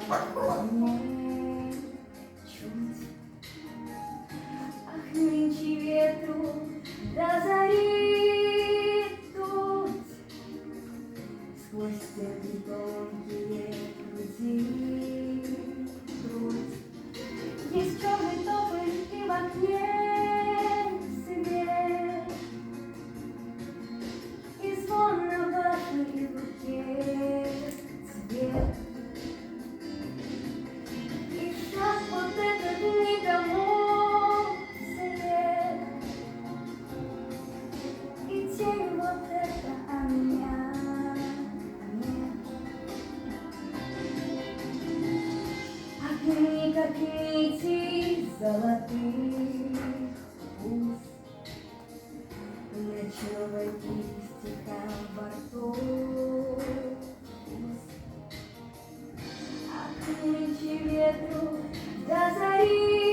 мне чуть. Ах, нынче ветру до зари дуть сквозь степи тонкие грудь. Есть черный тополь и в окне свет, и звон на башне и в руке цвет. И шаг вот этот никому след, и тень вот это, а меня нет. Огни, как нити золотых бус ночного стиха бортов. Ах, нынче ветру до зари